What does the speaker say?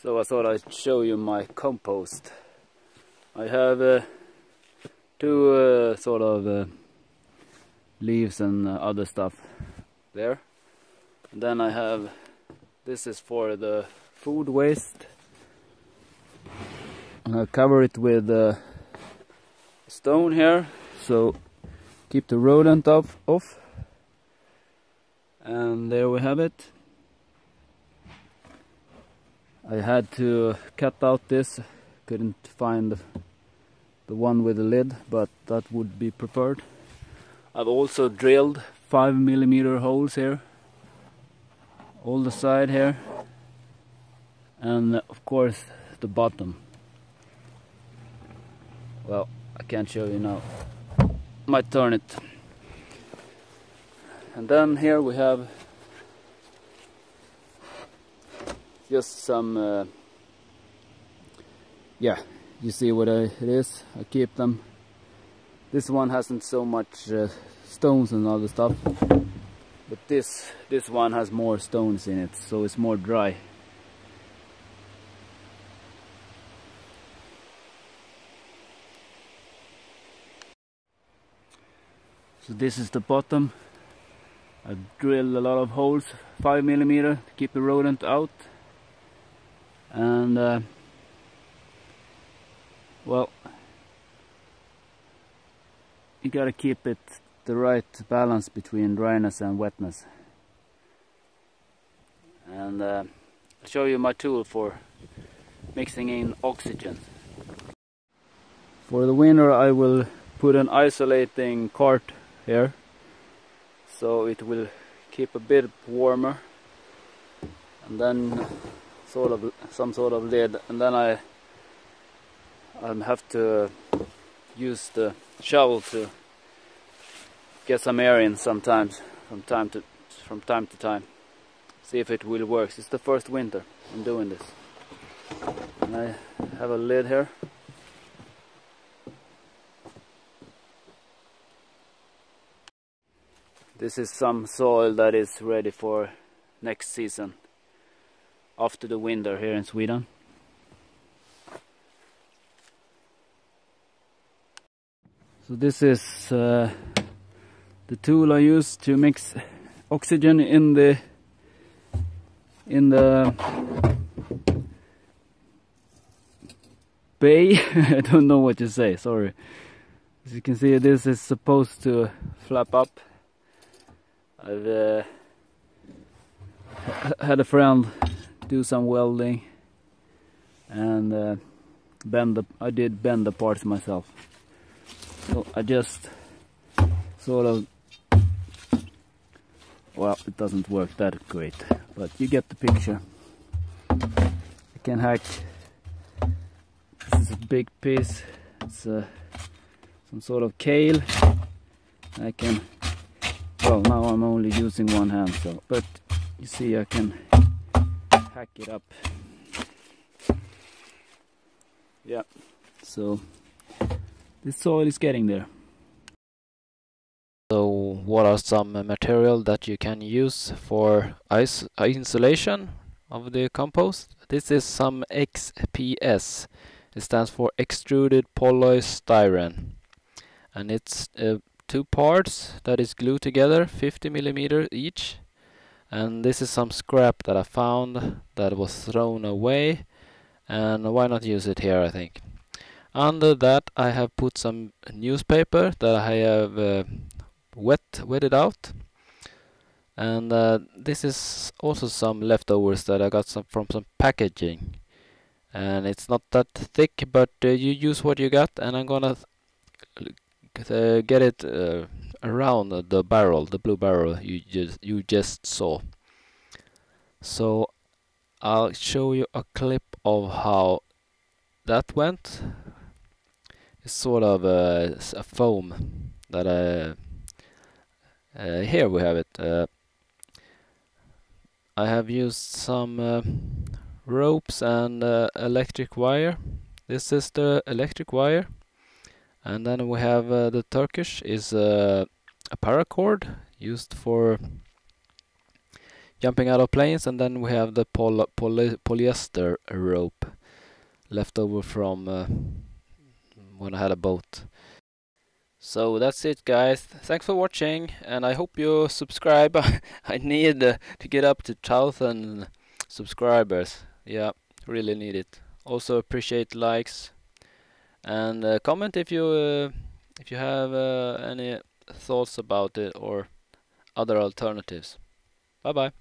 So I thought I'd show you my compost. I have two sort of leaves and other stuff there. And then I have, this is for the food waste. And I cover it with stone here, so keep the rodent off. And there we have it. I had to cut out this, couldn't find the one with the lid, but that would be preferred. I've also drilled 5mm holes here, all the side here, and of course the bottom. Well, I can't show you now, might turn it. And then here we have just some, yeah, you see what it is. I keep them. This one hasn't so much stones and other stuff, but this one has more stones in it, so it's more dry. So this is the bottom. I've drilled a lot of holes, 5mm, to keep the rodent out. And well, you gotta keep it the right balance between dryness and wetness. And I'll show you my tool for mixing in oxygen. For the winter I will put an isolating cart here, so it will keep a bit warmer, and then some sort of lid, and then I have to use the shovel to get some air in sometimes, from time to time. See if it will work. It's the first winter I'm doing this. And I have a lid here. This is some soil that is ready for next season, after the winter here in Sweden. So this is the tool I use to mix oxygen in the bay. I don't know what to say, sorry. As you can see, this is supposed to flap up. I've had a friend do some welding, and I did bend the parts myself. So I just sort of, well, it doesn't work that great, but you get the picture. I can hack. This is a big piece. It's some sort of kale. I can, well, now I'm only using one hand, so, but you see I can hack it up. Yeah, so this soil is getting there. So what are some material that you can use for insulation of the compost? This is some XPS. It stands for extruded polystyrene, and it's 2 parts that is glued together, 50mm each. And this is some scrap that I found that was thrown away, and why not use it here, I think. Under that I have put some newspaper that I have wetted out, and this is also some leftovers that I got from some packaging, and it's not that thick, but you use what you got, and I'm gonna get it around the barrel, the blue barrel you just saw. So I'll show you a clip of how that went. It's sort of a foam that here we have it. I have used some ropes and electric wire. This is the electric wire, and then we have the Turkish is a paracord used for jumping out of planes, and then we have the polyester rope left over from when I had a boat. So that's it, guys. Thanks for watching, and I hope you subscribe. I need to get up to 1,000 subscribers. Yeah, really need it. Also appreciate likes, and comment if you have any thoughts about it or other alternatives. Bye bye.